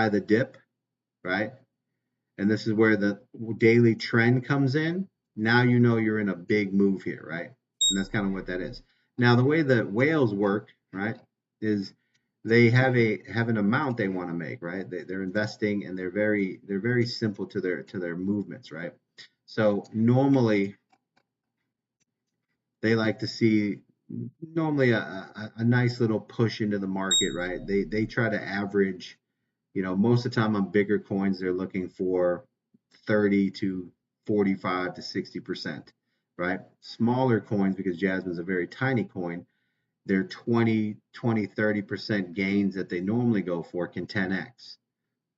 buy the dip, right? And this is where the daily trend comes in. Now you know you're in a big move here, right? And that's kind of what that is. Now the way that whales work, right, is they have an amount they want to make, right? They're investing and they're very simple to their movements, right? So normally they like to see normally a nice little push into the market, right? They try to average, most of the time on bigger coins, they're looking for 30 to 45 to 60%, right? Smaller coins, because Jasmine's a very tiny coin, they're 30% gains that they normally go for can 10x,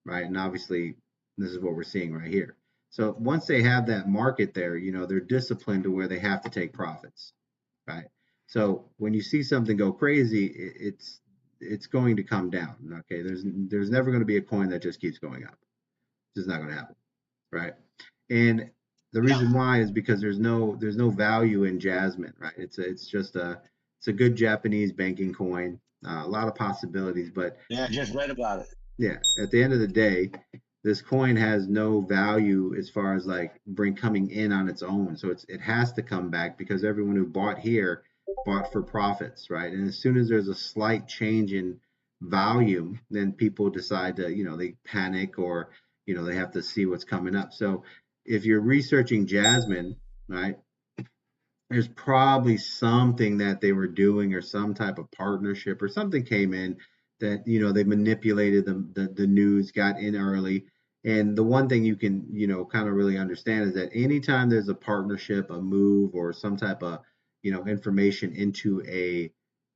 right? And obviously, this is what we're seeing right here. So once they have that market there, they're disciplined to where they have to take profits, right? So when you see something go crazy, it's going to come down. Okay, there's never going to be a coin that just keeps going up. It's just not going to happen, right? And the reason why is because there's no value in Jasmine, right? It's a good Japanese banking coin, a lot of possibilities, but yeah, I just read about it. yeah, at the end of the day, this coin has no value as far as like coming in on its own. So it has to come back because everyone who bought here bought for profits, right? And as soon as there's a slight change in volume, then people decide to, they panic or, they have to see what's coming up. So if you're researching Jasmine, right, there's probably something that they were doing or some type of partnership or something came in that they manipulated the news, got in early. And the one thing you can kind of really understand is that anytime there's a partnership, a move, or some type of information into a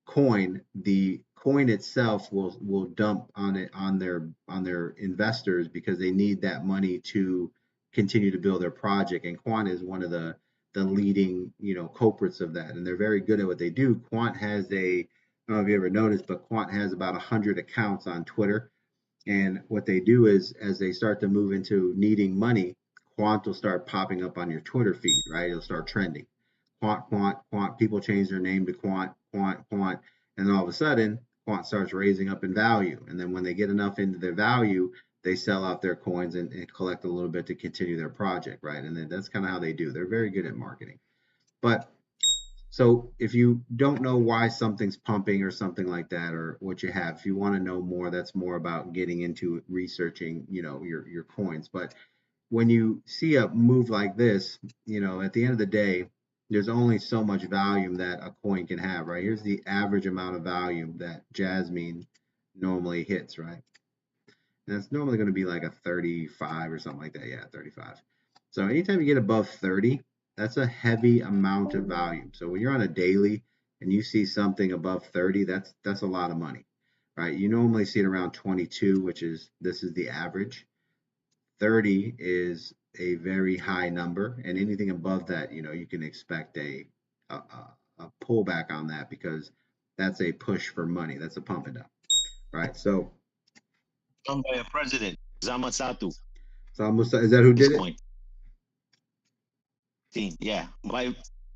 coin, the coin itself will dump on it on their investors because they need that money to continue to build their project. And Quant is one of the leading, culprits of that. And they're very good at what they do. Quant has I don't know if you ever noticed, but Quant has about 100 accounts on Twitter. And what they do is, as they start to move into needing money, Quant will start popping up on your Twitter feed, right? It'll start trending. Quant, Quant, Quant. People change their name to Quant, Quant, Quant. And then all of a sudden, Quant starts raising up in value. And then when they get enough into their value, they sell out their coins and collect a little bit to continue their project, right? And then that's kind of how they do. They're very good at marketing. But so if you don't know why something's pumping or something like that, or what you have, if you want to know more, that's more about getting into researching, your coins. But when you see a move like this, at the end of the day, there's only so much volume that a coin can have, right? Here's the average amount of volume that Jasmine normally hits, right? And that's normally going to be like a 35 or something like that. Yeah, 35. So anytime you get above 30, that's a heavy amount of volume. So when you're on a daily and you see something above 30, that's a lot of money, right? You normally see it around 22, this is the average. 30 is a very high number, and anything above that, you can expect a, a pullback on that because that's a push for money. That's a pump it up, right? So Done by a president, Zamatsatu. So almost is that who This did it? coin. Yeah, by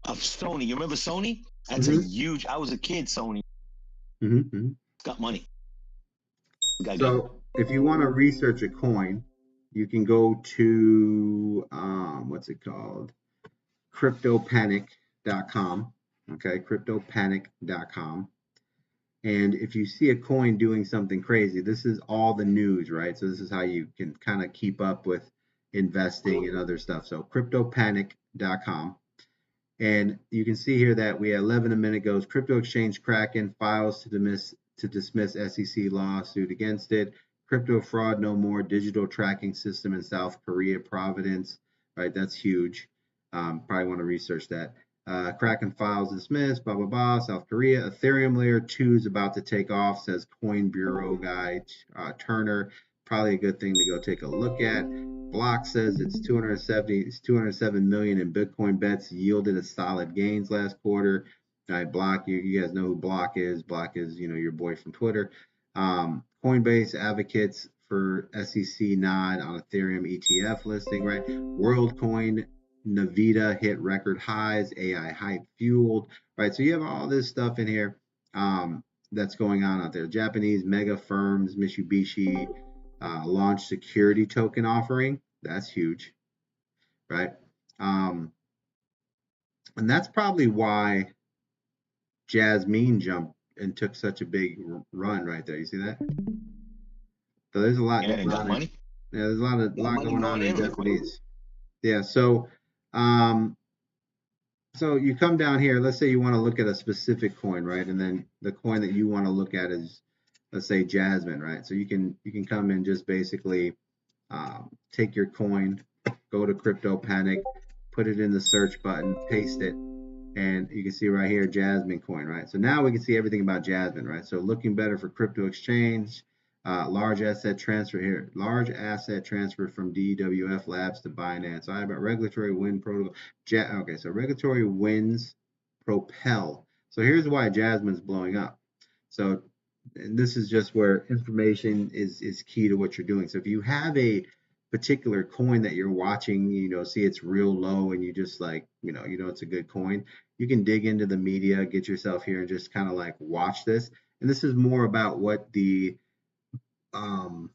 of Sony. You remember Sony? That's a Mm-hmm. huge. I was a kid. Sony Mm-hmm. got money. Got good. So if you want to research a coin, you can go to what's it called? CryptoPanic.com. Okay, CryptoPanic.com. And if you see a coin doing something crazy, this is all the news, right? So this is how you can kind of keep up with investing and other stuff. So CryptoPanic.com. And you can see here that we had 11 a minute goes. Crypto exchange Kraken files to dismiss SEC lawsuit against it. Crypto fraud no more. Digital tracking system in South Korea, Providence. Right, that's huge. Probably want to research that. Kraken files dismissed. Blah blah blah. South Korea. Ethereum layer 2 is about to take off. Says Coin Bureau guy Turner. Probably a good thing to go take a look at. Block says it's 207 million in Bitcoin bets yielded a solid gains last quarter. All right, Block, you guys know who Block is. Block is, your boy from Twitter. Coinbase advocates for SEC nod on Ethereum ETF listing, right? WorldCoin, Nvidia hit record highs, AI hype fueled, right? So you have all this stuff in here that's going on out there. Japanese mega firms, Mitsubishi, Launch security token offering. That's huge, right? Um, and that's probably why Jasmine jumped and took such a big run right there. You see that? So there's a lot Yeah, going and got on in, money. yeah, there's a Got lot money going on going in in real quick. Japanese. Yeah, um, so you come down here, let's say you want to look at a specific coin, right? And then the coin that you want to look at is, let's say, Jasmine, right? So you can come and just basically take your coin, go to Crypto Panic, put it in the search button, paste it, and you can see right here Jasmine coin, right? So now we can see everything about Jasmine, right? So looking better for crypto exchange, large asset transfer here, large asset transfer from DWF Labs to Binance. I about regulatory win protocol. Okay, so regulatory wins propel. So here's why Jasmine's blowing up. So and this is just where information is key to what you're doing. So if you have a particular coin that you're watching, see it's real low and you just like, it's a good coin, you can dig into the media, get yourself here and just kind of like watch this. And this is more about what the um,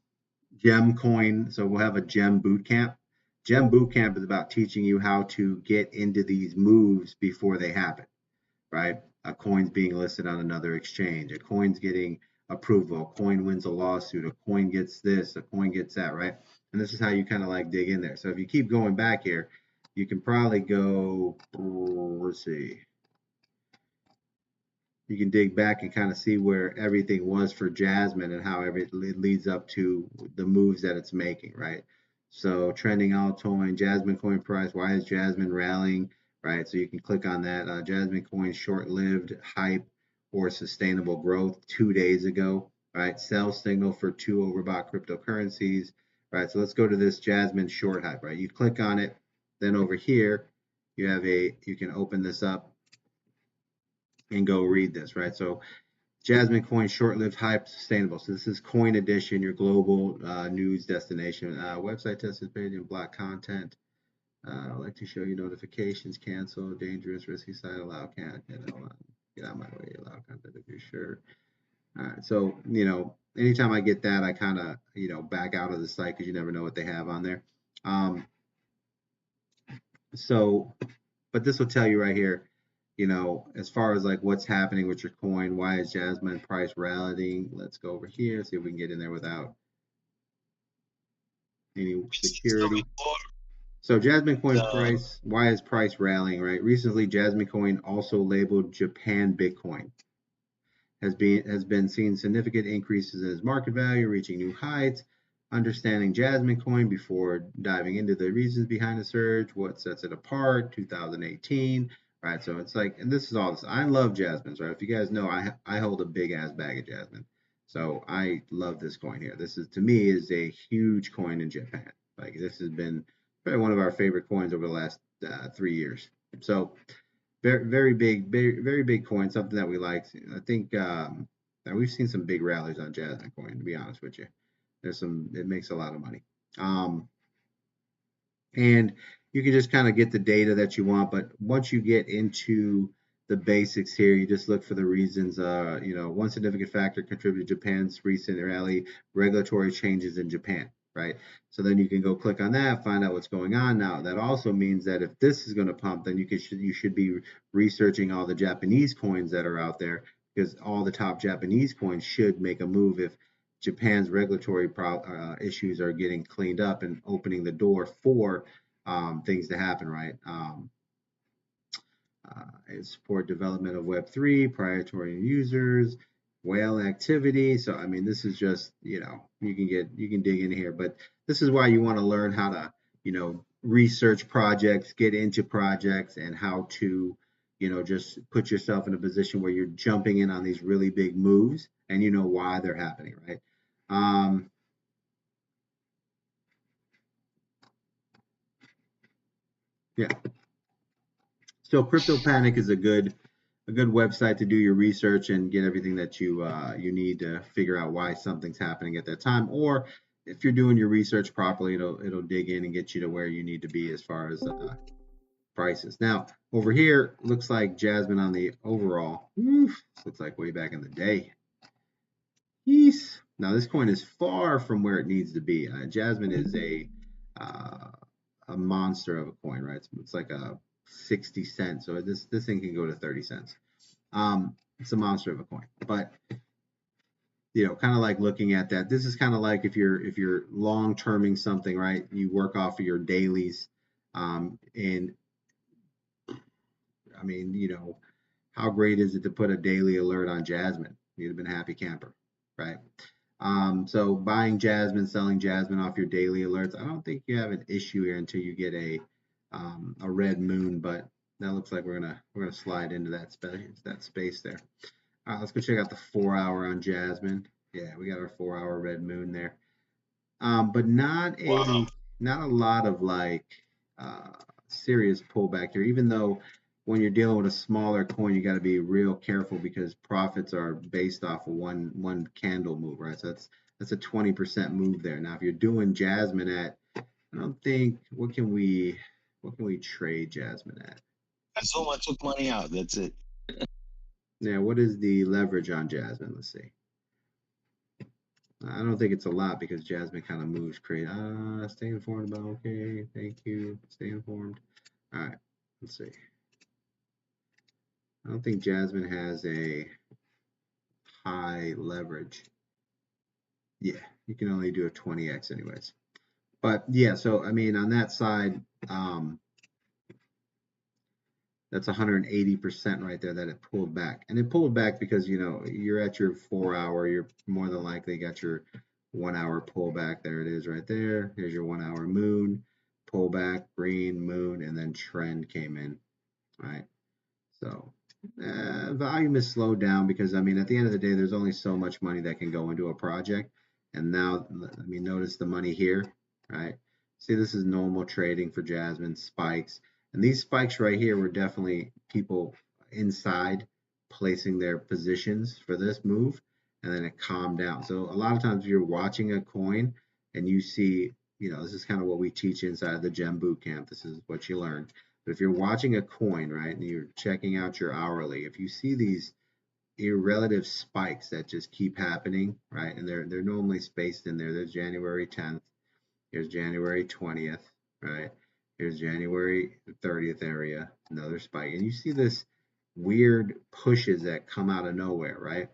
gem coin. So we'll have a gem boot camp. Gem boot camp is about teaching you how to get into these moves before they happen, right? A coin's being listed on another exchange. A coin's getting approval. A coin wins a lawsuit. A coin gets this. A coin gets that, right? And this is how you kind of like dig in there. So if you keep going back here, you can probably go, let's see, you can dig back and kind of see where everything was for Jasmine and how it leads up to the moves that it's making, right? So trending altcoin, Jasmine coin price. Why is Jasmine rallying? Right. So you can click on that. Jasmine coin short-lived hype or sustainable growth 2 days ago. Right. Sell signal for two overbought cryptocurrencies. Right. So let's go to this Jasmine short hype. Right. You click on it. Then over here, you can open this up and go read this. Right. So Jasmine Coin short-lived hype sustainable. So this is Coin Edition, your global news destination. Website tested page and block content. I'd like to show you notifications, cancel, dangerous, risky site, allow, can't, get out of my way, allow content if you're sure. All right, so, anytime I get that, I kind of, back out of the site because you never know what they have on there. So, but this will tell you right here, as far as like what's happening with your coin, why is Jasmine price rallying? Let's go over here, see if we can get in there without any So security. before So Jasmine coin the price, why is price rallying, right? Recently, Jasmine coin, also labeled Japan Bitcoin, has been seeing significant increases in its market value, reaching new heights. Understanding Jasmine Coin before diving into the reasons behind the surge, what sets it apart, 2018, right? So it's like, and this is all this. I love Jasmines, right? If you guys know, I hold a big ass bag of Jasmine, so I love this coin here. This is to me is a huge coin in Japan. Like this has been probably one of our favorite coins over the last 3 years. So very, very big coin, something that we like. I think we've seen some big rallies on Jasmine coin, to be honest with you. It makes a lot of money. Um, and you can just kind of get the data that you want. But once you get into the basics here, you just look for the reasons. One significant factor contributed to Japan's recent rally, regulatory changes in Japan, right? So then you can go click on that, find out what's going on. Now that also means that if this is going to pump, then you should be researching all the Japanese coins that are out there because all the top Japanese coins should make a move if Japan's regulatory issues are getting cleaned up and opening the door for things to happen, right? Support development of Web3, proprietary users, whale activity. So, I mean, this is just, you can dig in here, but this is why you want to learn how to, research projects, get into projects, and how to, just put yourself in a position where you're jumping in on these really big moves and you know why they're happening, right? Um, yeah. So Crypto Panic is a good website to do your research and get everything that you need to figure out why something's happening at that time. Or if you're doing your research properly, it'll dig in and get you to where you need to be as far as prices. Now over here looks like Jasmine on the overall. Oof, looks like way back in the day. Yeesh. Now this coin is far from where it needs to be. Jasmine is uh, a monster of a coin, right? It's like a 60 cents. So this thing can go to 30 cents. It's a monster of a coin. But kind of like looking at that. This is kind of like if you're long terming something, right? You work off of your dailies, and I mean, how great is it to put a daily alert on Jasmine? You'd have been a happy camper, right? So buying Jasmine, selling Jasmine off your daily alerts, I don't think you have an issue here until you get a red moon, but that looks like we're gonna slide into that space there. All right, let's go check out the 4 hour on Jasmine. Yeah, we got our 4 hour red moon there. But Wow. not a lot of like uh, serious pullback here. Even though when you're dealing with a smaller coin, you got to be real careful because profits are based off of one candle move, right? So that's a 20% move there. Now, if you're doing Jasmine at, I don't think what can we trade Jasmine at? I saw I took money out. That's it. Yeah, what is the leverage on Jasmine? Let's see. I don't think it's a lot because Jasmine kind of moves crazy. Stay informed about. Okay, thank you. Stay informed. All right, let's see. I don't think Jasmine has a high leverage. Yeah, you can only do a 20x anyways. But yeah, so I mean, on that side, that's 180% right there that it pulled back. And it pulled back because, you're at your 4 hour, you're more than likely got your 1 hour pullback. There it is right there. Here's your 1 hour moon, pullback, green, moon, and then trend came in, right? So volume is slowed down because, I mean, at the end of the day, there's only so much money that can go into a project. And now, I mean, notice the money here, right? See, this is normal trading for Jasmine spikes. And these spikes right here were definitely people inside placing their positions for this move. And then it calmed down. So a lot of times if you're watching a coin and you see, this is kind of what we teach inside the Gem Boot Camp. This is what you learn. But if you're watching a coin, right, and you're checking out your hourly, if you see these irrelative spikes that just keep happening, right, and they're normally spaced in there. There's January 10th, here's January 20th, right? Here's January 30th area, another spike. And you see this weird pushes that come out of nowhere, right?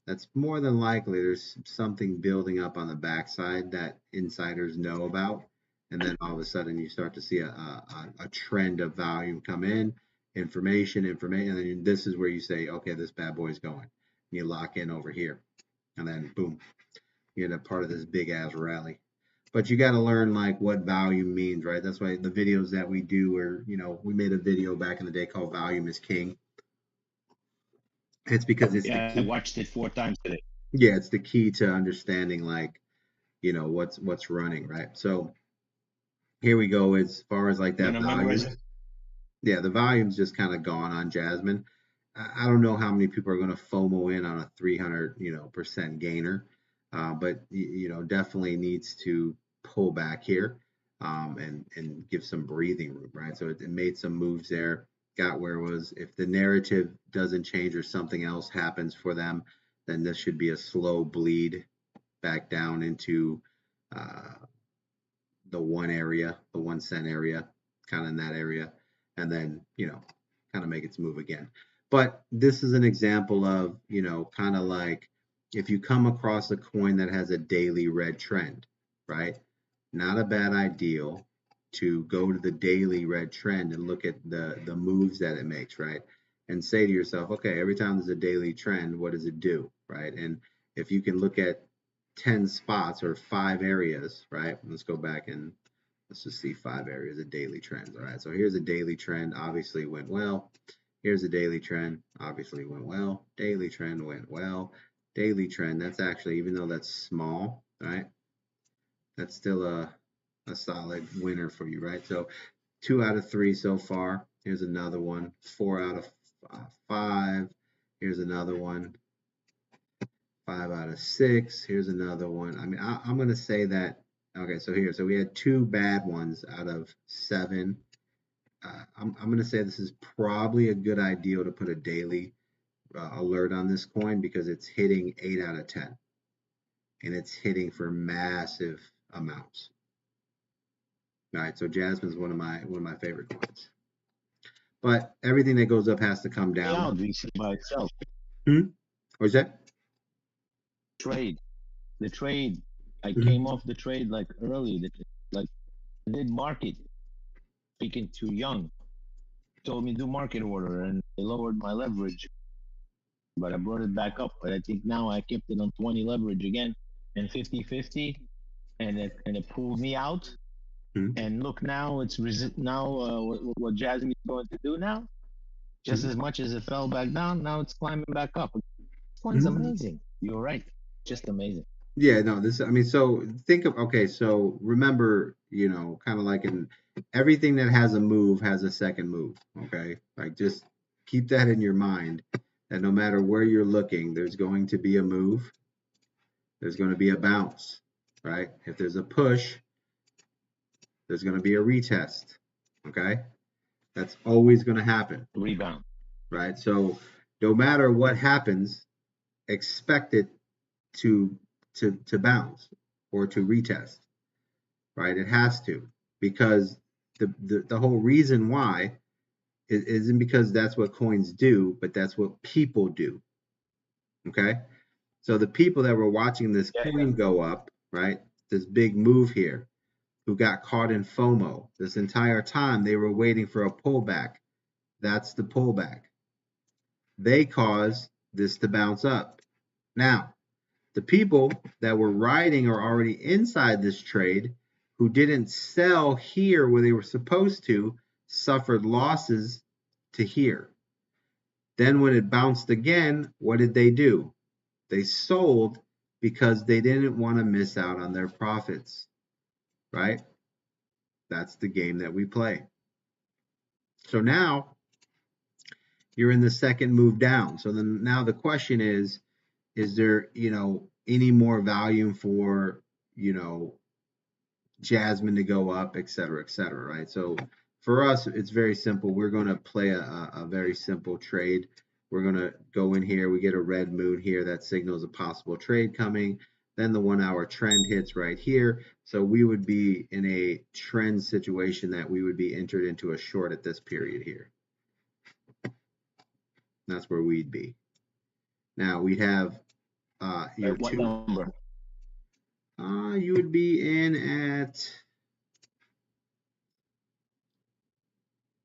That's more than likely there's something building up on the backside that insiders know about. And then all of a sudden you start to see a trend of volume come in, information, and then this is where you say, okay, this bad boy is going. And you lock in over here. And then boom, you end up part of this big ass rally. But you got to learn like what volume means, right? That's why the videos that we do, where we made a video back in the day called "Volume is King." It's because it's the Yeah, I key. watched it 4 times today. Yeah, it's the key to understanding like what's running, right? So here we go. As far as like You that gonna memorize volume, it? yeah, the volume's just kind of gone on Jasmine. I don't know how many people are going to FOMO in on a 300 percent gainer, but definitely needs to pull back here, and give some breathing room, right? So it made some moves there, got where it was. If the narrative doesn't change or something else happens for them, then this should be a slow bleed back down into uh, the 1 cent area, kind of in that area, and then, kind of make its move again. But this is an example of, kind of like if you come across a coin that has a daily red trend, right? Not a bad idea to go to the daily red trend and look at the moves that it makes, right? And say to yourself, okay, every time there's a daily trend, what does it do, right? And if you can look at 10 spots or 5 areas, right? Let's go back and let's just see 5 areas of daily trends. All right, so here's a daily trend, obviously went well. Here's a daily trend, obviously went well. Daily trend went well. Daily trend, that's actually, even though that's small, right? That's still a solid winner for you, right? So 2 out of 3 so far. Here's another one. 4 out of 5. Here's another one. 5 out of 6. Here's another one. I mean, I'm going to say that. Okay, so we had 2 bad ones out of 7. I'm going to say this is probably a good idea to put a daily alert on this coin because it's hitting 8 out of 10. and it's hitting for massive amounts. All right, so Jasmine's one of my favorite coins. But everything that goes up has to come down. Out VC by itself. What's that? Trade. The trade. I Mm-hmm. came off the trade like early. Like did market. Speaking too young. Told me do market order and they lowered my leverage. But I brought it back up. But I think now I kept it on 20 leverage again and 50-50 and it pulled me out. Mm-hmm. And look now it's now what Jasmine's going to do now. Just Mm-hmm. as much as it fell back down, now it's climbing back up. This one's Mm-hmm. amazing. You're right. Just amazing. Yeah, no, I mean, so think of, okay, so remember, kind of like in everything that has a move has a second move, okay? Like just keep that in your mind that no matter where you're looking, there's going to be a move, there's going to be a bounce, right? If there's a push, there's going to be a retest, okay? That's always going to happen, Rebound. right? So no matter what happens, expect it to to bounce or to retest, right? It has to, because the whole reason why isn't because that's what coins do, but that's what people do. Okay, so the people that were watching this Yeah, coin go up, right? This big move here, who got caught in FOMO this entire time, they were waiting for a pullback. That's the pullback. They caused this to bounce up. Now, the people that were riding are already inside this trade who didn't sell here where they were supposed to suffered losses to here. Then when it bounced again, what did they do? They sold because they didn't want to miss out on their profits, right? That's the game that we play. So now you're in the second move down. So then now the question is there, any more volume for, Jasmine to go up, et cetera, right? So for us, it's very simple. We're going to play a very simple trade. We're going to go in here. We get a red moon here that signals a possible trade coming. Then the 1 hour trend hits right here. So we would be in a trend situation that we would be entered into a short at this period here. That's where we'd be. Now we'd have your what two. number? You would be in at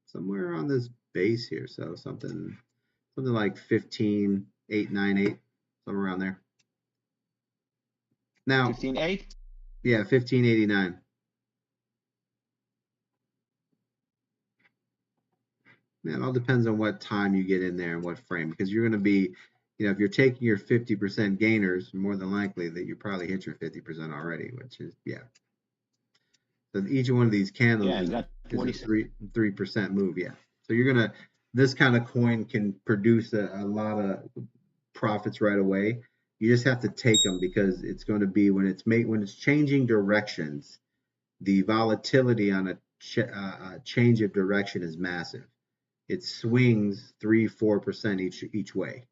somewhere on this base here. So something like 15,898, somewhere around there. Now, 15.8? yeah, 1589. It all depends on what time you get in there and what frame, because you're going to be, if you're taking your 50% gainers, more than likely that you probably hit your 50% already, which is, yeah. So each one of these candles Yeah, I got is a 46. 3% move, yeah. So you're going to, this kind of coin can produce a lot of profits right away. You just have to take them, because it's going to be when it's changing directions, the volatility on a change of direction is massive. It swings 3-4% each way,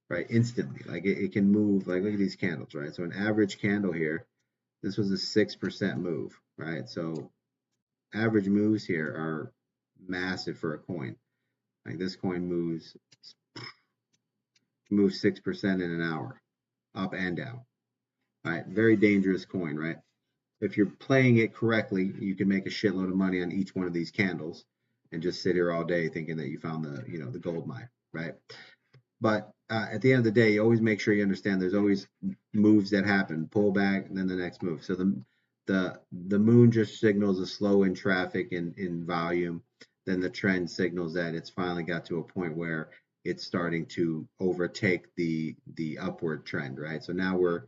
right? Instantly, like it can move. Like look at these candles, right? So an average candle here, this was a 6% move, right? So average moves here are massive for a coin. Like this coin moves 6% in an hour, up and down. Right, very dangerous coin, right? If you're playing it correctly, you can make a shitload of money on each one of these candles and just sit here all day thinking that you found the gold mine, right? But at the end of the day, you always make sure you understand there's always moves that happen, pull back, and then the next move. So the moon just signals a slow in traffic and in volume. Then the trend signals that it's finally got to a point where it's starting to overtake the upward trend, right? So now we're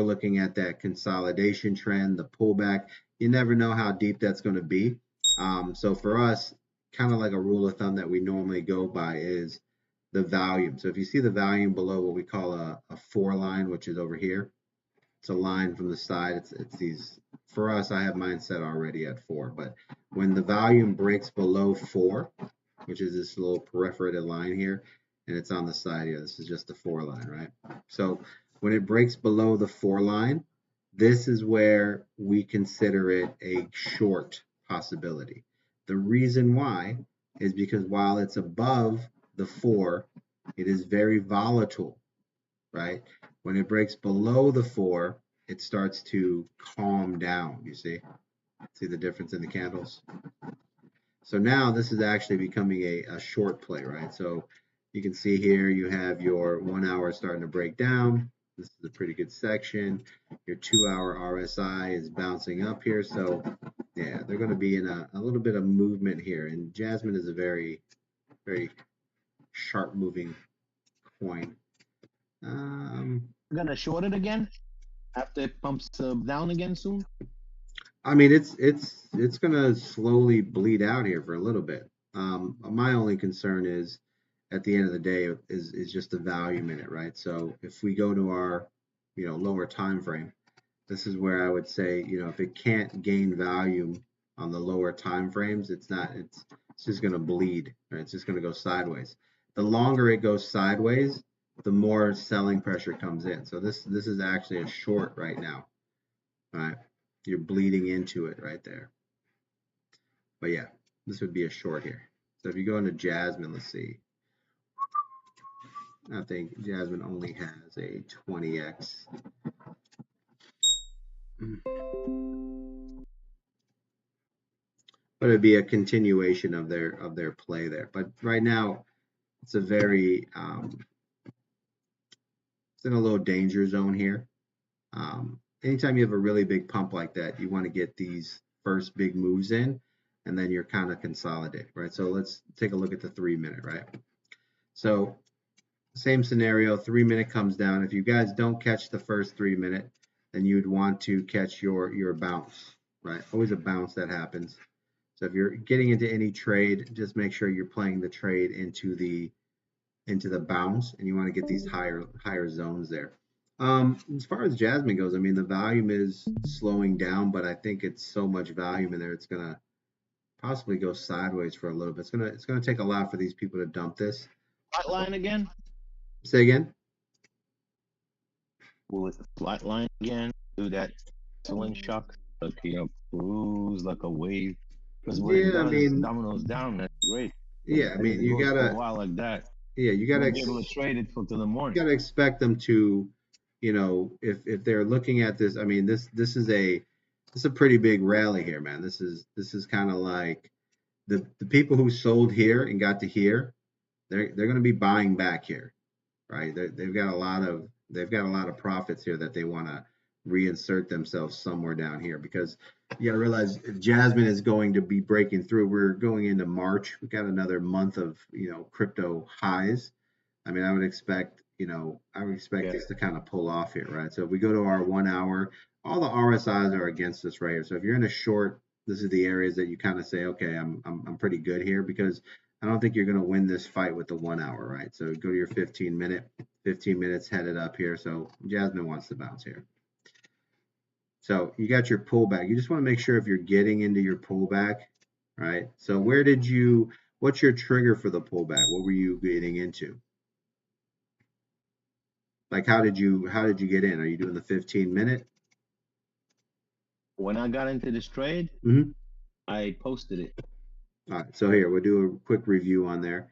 looking at that consolidation trend, the pullback. You never know how deep that's going to be. So for us, kind of like a rule of thumb that we normally go by is the volume. So if you see the volume below what we call a 4 line, which is over here, it's a line from the side. It's these, for us, I have mine set already at 4, but when the volume breaks below 4, which is this little perforated line here, and it's on the side here, this is just the 4 line, right? So When it breaks below the 4 line, this is where we consider it a short possibility. The reason why is because while it's above the 4, it is very volatile, right? When it breaks below the 4, it starts to calm down. You see the difference in the candles? So now this is actually becoming a short play, right? So you can see here you have your 1 hour starting to break down. This is a pretty good section. Your 2 hour RSI is bouncing up here. So yeah, they're going to be in a little bit of movement here. And Jasmine is a very, very sharp moving coin. Gonna short it again after it pumps down again soon. I mean, it's gonna slowly bleed out here for a little bit. My only concern is, at the end of the day, is just the value minute, right? So if we go to our, lower time frame, this is where I would say, if it can't gain value on the lower time frames, it's just gonna bleed, right? It's just gonna go sideways. The longer it goes sideways, the more selling pressure comes in. So this is actually a short right now, right? You're bleeding into it right there. But yeah, this would be a short here. So if you go into Jasmine, let's see. I think Jasmine only has a 20x. But it'd be a continuation of their play there. But right now, it's a very it's in a little danger zone here. Anytime you have a really big pump like that, you want to get these first big moves in, and then you're kind of consolidate, right? So let's take a look at the 3-minute, right? So same scenario, 3-minute comes down. If you guys don't catch the first 3-minute, then you'd want to catch your bounce, right? Always a bounce that happens. So if you're getting into any trade, just make sure you're playing the trade into the bounce, and you want to get these higher zones there. As far as Jasmine goes, I mean, the volume is slowing down, but I think it's so much volume in there, it's gonna possibly go sideways for a little bit. It's gonna take a lot for these people to dump this. Flatline again? Say again? Will it flatline again? Do that swing shock? Like, cruise like a wave? Because when it Yeah, I does mean, dominoes down, that's great. yeah, I And mean, if it goes for a while like that, you you gotta, won't be able to trade it till the morning. expect them to, if they're looking at this, I mean, this is a pretty big rally here, man. This is kind of like the people who sold here and got to here, they're going to be buying back here, right? They've got a lot of profits here that they want to reinsert themselves somewhere down here, because you got to realize Jasmine is going to be breaking through. We're going into March. We got another month of crypto highs. I mean, I would expect Yeah. this to kind of pull off here, right? So if we go to our 1 hour, all the RSIs are against us right here. So if you're in a short, this is the areas that you kind of say, okay, I'm pretty good here, because I don't think you're going to win this fight with the 1 hour, right? So go to your 15-minute, 15 minutes headed up here. So Jasmine wants to bounce here. So you got your pullback. You just want to make sure if you're getting into your pullback, right? So what's your trigger for the pullback? What were you getting into? Like, how did you get in? Are you doing the 15-minute? When I got into this trade, Mm-hmm. I posted it. All right, so here we'll do a quick review on there.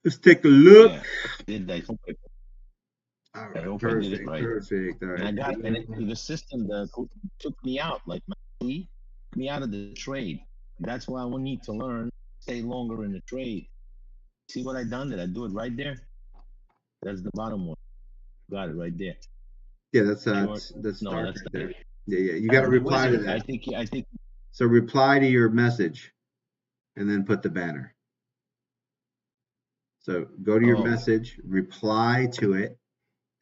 Let's take a look. Yeah, I did. All I right, hope I did it perfect, right. perfect. All And I right. got and the system that took me out, like took me out of the trade. That's why I will need to learn, stay longer in the trade. See what I done? Did I do it right there? That's the bottom one. Got it right there. Yeah, that's Short. that's No, dark that's right not there. it. Yeah, yeah. You got to The reply to wizard. I that. think. I think. So reply to your message, and then put the banner. So go to your Oh, message, reply to it,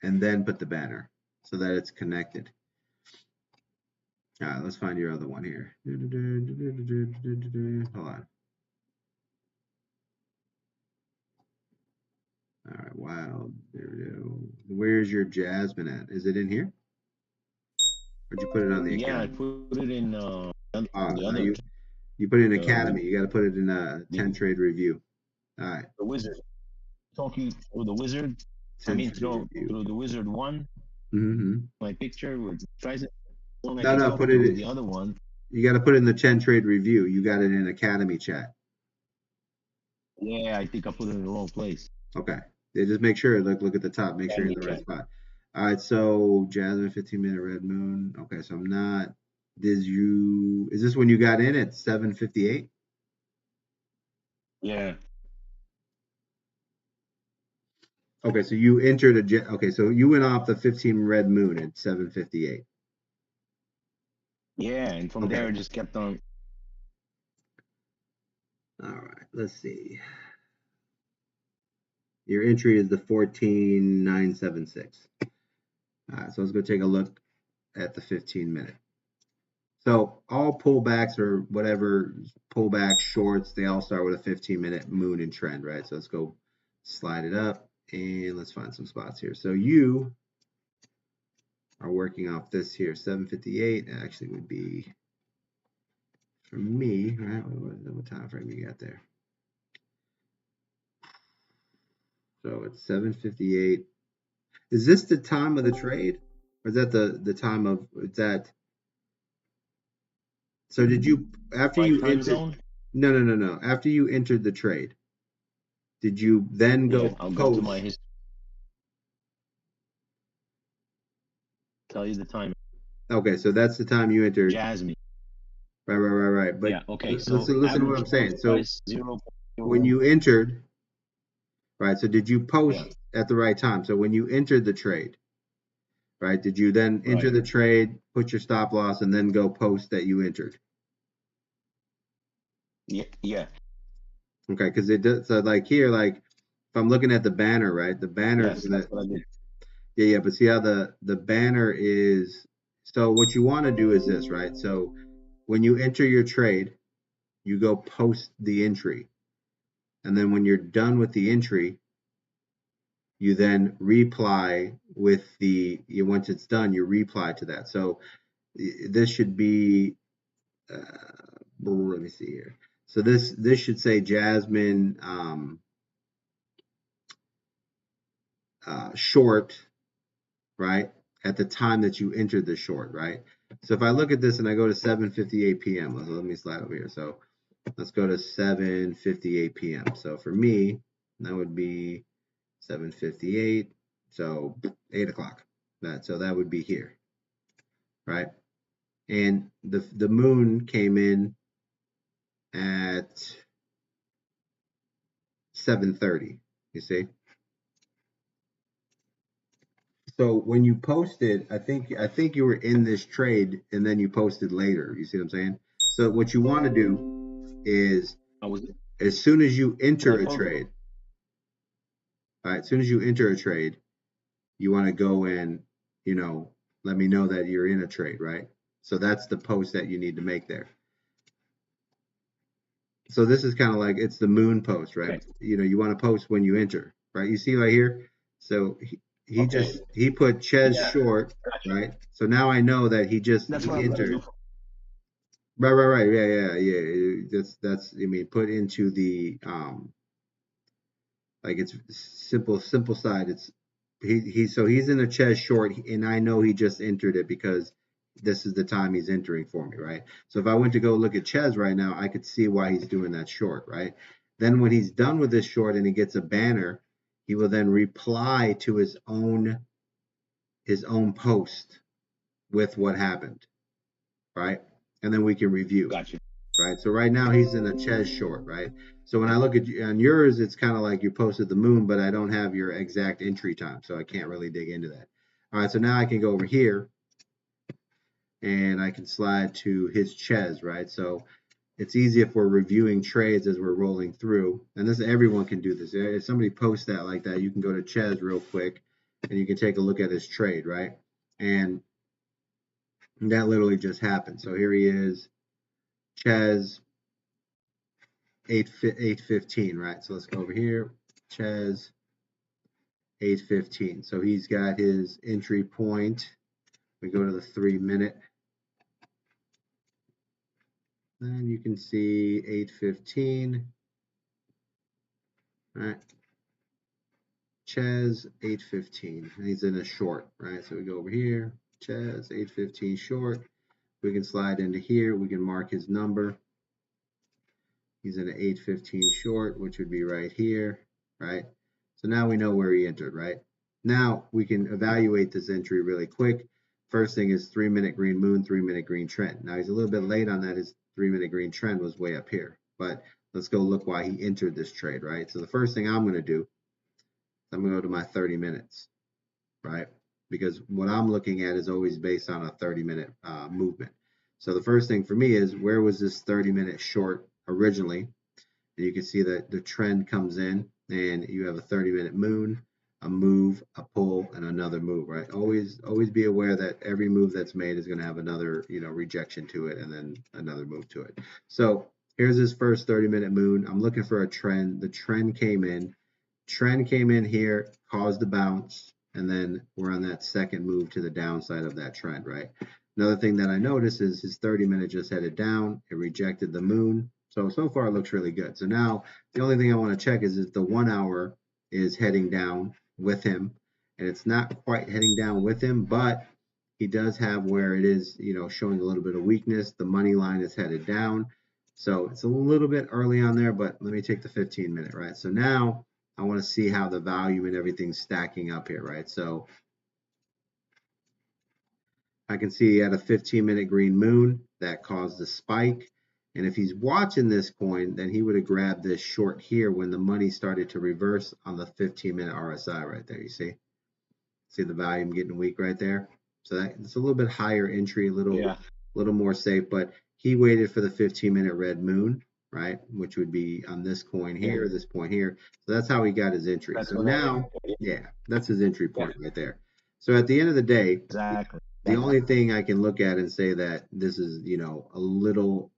and then put the banner so that it's connected. All right, let's find your other one here. Hold on. All right, wow. There we go. Where's your Jasmine at? Is it in here? Where'd you put it on the yeah. I academy? put it in the No, other you put it in the, academy. You got to put it in a the 10 trade review. All right. the wizard. Talking with the wizard. I 10 mean, trade through review. the Wizard one, Mm-hmm. my picture with tries it. One I No, can no, talk put to. it. The other one, You got to put it in the 10 trade review. You got it in Academy chat. yeah, I think I put it in the wrong place. Okay. Yeah, just make sure. Look at the top. Make sure you're in the right Chat. spot. All right. So Jasmine, 15-minute red moon. Okay. So I'm not. Is this when you got in at 7:58? Yeah, Okay. So you entered okay. So you went off the 15 red moon at 7:58. yeah, and from there Okay. it just kept on. All right. Let's see. Your entry is the 14,976. All right. So let's go take a look at the 15-minute. So all pullbacks or whatever pullback shorts, they all start with a 15-minute moon and trend, right? So let's go slide it up and let's find some spots here. So you are working off this here, 758 actually would be for me, right? What time frame you got there? So it's 758. Is this the time of the trade? Or is that the time of, is that, so did you, after My you time entered, zone. no. After you entered the trade, did you then Yeah, go I'll go to my post? history. Tell you the time. Okay, so that's the time you entered. Jasmine. Right. But Yeah. Okay. listen, So listen to what average I'm close saying. So price 0. when you entered, right? So did you Yeah. post at the right time? So when you entered the trade, right? Did you then enter Right. the trade, put your stop loss, and then go post that you entered? Yeah. Yeah. Okay, because it does. So like here, like if I'm looking at the banner, right? The banner is Yes, gonna, that's what I did. yeah. But see how the banner is. So what you want to do is this, right? So when you enter your trade, you go post the entry, and then when you're done with the entry, you then reply with once it's done, you reply to that. So this should be, let me see here. So this should say Jasmine short, right? At the time that you entered the short, right? So if I look at this and I go to 7:58 p.m., let me slide over here. So let's go to 7:58 p.m. So for me, that would be 7:58. So 8 o'clock. So that would be here, right? And the moon came in at 7:30. You see? So when you posted, I think you were in this trade and then you posted later. You see what I'm saying? So what you want to do is I was. as soon as you I enter a posted. trade, all right, as soon as you enter a trade, you want to go and, let me know that you're in a trade, right? So that's the post that you need to make there. So this is kind of like it's the moon post, right? Okay. You want to post when you enter, right? You see right here. So he Okay. just he put Ches Yeah. short, Gotcha. right? So now I know that That's what he I'm gonna entered. do. Right. Yeah. That's I mean put into the like it's simple side. It's he's in a Ches short, and I know he just entered it because this is the time he's entering for me, right? So if I went to go look at Ches right now, I could see why he's doing that short, right? Then when he's done with this short and he gets a banner, he will then reply to his own post with what happened, right? And then we can review, Gotcha. right? So right now he's in a Ches short, right? So when I look at on yours, it's kind of like you posted the moon, but I don't have your exact entry time, so I can't really dig into that. All right, so now I can go over here and I can slide to his Ches, right? So it's easy if we're reviewing trades as we're rolling through, and this everyone can do this. If somebody posts that like that, you can go to Ches real quick and you can take a look at his trade, right? And that literally just happened. So here he is, Ches 8:15, right? So let's go over here, Ches 8:15. So he's got his entry point. We go to the 3-minute. And you can see 8:15. All right. Ches 815, and he's in a short, right? So we go over here, Ches 815 short. We can slide into here. We can mark his number. He's in an 815 short, which would be right here, right? So now we know where he entered, right? Now we can evaluate this entry really quick. First thing is 3-minute green moon, 3-minute green trend. Now he's a little bit late on that. His 3-minute green trend was way up here, but let's go look why he entered this trade, right? So the first thing I'm going to do, I'm going to go to my 30 minutes, right? Because what I'm looking at is always based on a 30-minute movement. So the first thing for me is, where was this 30-minute short originally? And you can see that the trend comes in and you have a 30-minute moon, a move, a pull, and another move, right? Always be aware that every move that's made is going to have another, rejection to it and then another move to it. So here's this first 30-minute moon. I'm looking for a trend. The trend came in. Trend came in here, caused a bounce, and then we're on that second move to the downside of that trend, right? Another thing that I noticed is his 30-minute just headed down. It rejected the moon. So far it looks really good. So now the only thing I want to check is if the 1 hour is heading down with him. And it's not quite heading down with him, but he does have where it is, showing a little bit of weakness. The money line is headed down. So it's a little bit early on there, but let me take the 15-minute, right? So now I want to see how the volume and everything's stacking up here, right? So I can see he had a 15-minute green moon that caused a spike. And if he's watching this coin, then he would have grabbed this short here when the money started to reverse on the 15-minute RSI right there. You see the volume getting weak right there. So it's a little bit higher entry, a little more safe. But he waited for the 15-minute red moon, right? Which would be on this coin here, this point here. So that's how he got his entry. That's So now, yeah, that's his entry point right there. So at the end of the day, exactly. the only thing I can look at and say that this is, a little,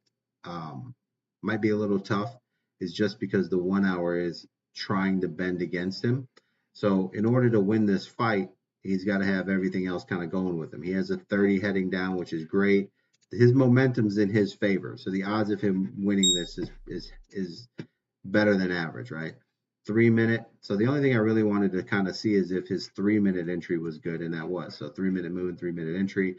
might be a little tough is just because the 1 hour is trying to bend against him. So in order to win this fight, he's got to have everything else kind of going with him. He has a 30 heading down, which is great. His momentum's in his favor. So the odds of him winning this is better than average, right? 3-minute. So the only thing I really wanted to kind of see is if his 3-minute entry was good, and that was. So 3-minute moon, 3-minute entry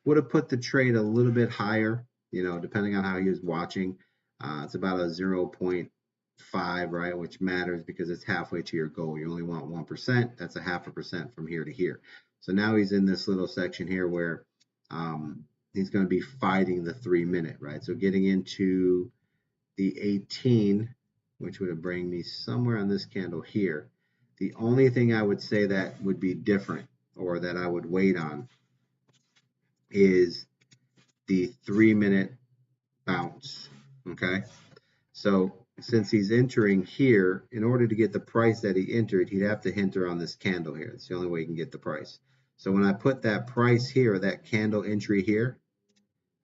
would have put the trade a little bit higher, depending on how he was watching. It's about a 0.5, right, which matters because it's halfway to your goal. You only want 1%. That's a 0.5% from here to here. So now he's in this little section here where he's going to be fighting the 3-minute, right? So getting into the 18, which would bring me somewhere on this candle here. The only thing I would say that would be different or that I would wait on is the 3-minute bounce. Okay. So since he's entering here, in order to get the price that he entered, he'd have to enter on this candle here. It's the only way he can get the price. So when I put that price here, that candle entry here,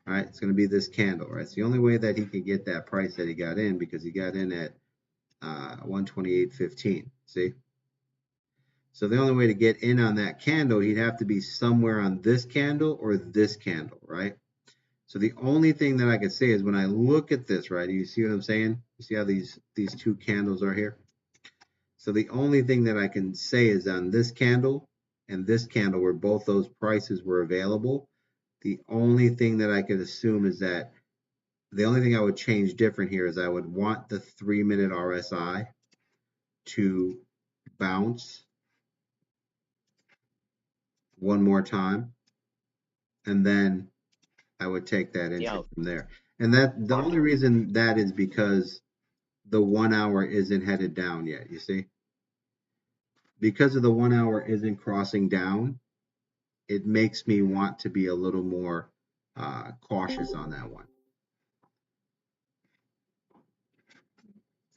all right, it's going to be this candle, right? It's the only way that he can get that price that he got in because he got in at 128.15. See? So the only way to get in on that candle, he'd have to be somewhere on this candle or this candle, right? So the only thing that I could say is when I look at this, right? You see what I'm saying? You see how these two candles are here? So the only thing that I can say is on this candle and this candle where both those prices were available, the only thing that I could assume is that the only thing I would change different here is I would want the 3-minute RSI to bounce one more time, and then I would take that entry from there. And that the only reason that is because the 1 hour isn't headed down yet, you see? Because of the 1 hour isn't crossing down, it makes me want to be a little more cautious on that one.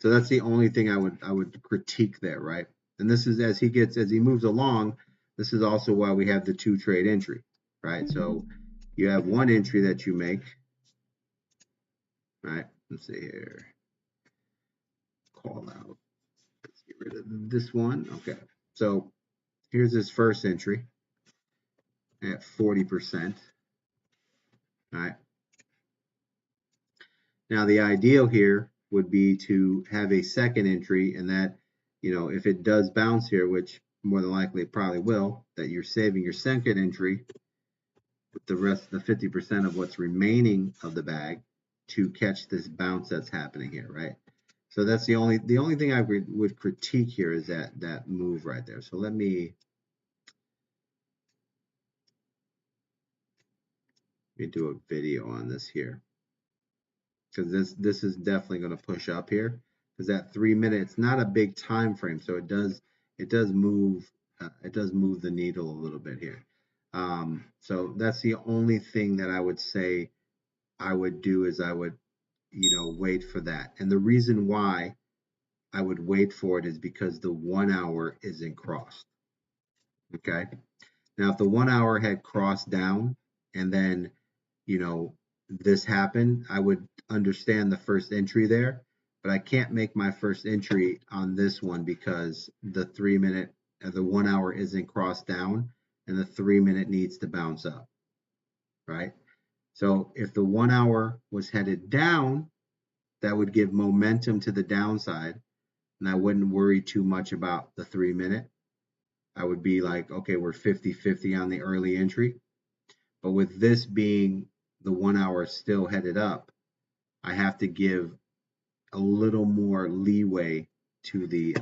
So that's the only thing I would critique there, right? And this is as he moves along, this is also why we have the 2 trade entry, right? So you have one entry that you make, right? Let's see here. Call out. Let's get rid of this one. Okay. So here's his first entry at 40%. All right. Now the ideal here would be to have a second entry, and that if it does bounce here, which more than likely it probably will, that you're saving your second entry with the rest, the 50% of what's remaining of the bag to catch this bounce that's happening here, right? So that's the only thing I would critique here is that move right there. So let me do a video on this here, because this is definitely going to push up here, because that 3 minute, it's not a big time frame, so it does move the needle a little bit here. So that's the only thing that I would say I would do is I would wait for that. And the reason why I would wait for it is because the 1 hour isn't crossed. Okay. Now, if the 1 hour had crossed down and then, you know, this happened, I would understand the first entry there, but I can't make my first entry on this one because the 3 minute, the 1 hour isn't crossed down and the 3 minute needs to bounce up, right? So if the 1 hour was headed down, that would give momentum to the downside, and I wouldn't worry too much about the 3 minute. I would be like, okay, we're 50-50 on the early entry. But with this being the 1 hour still headed up, I have to give a little more leeway to the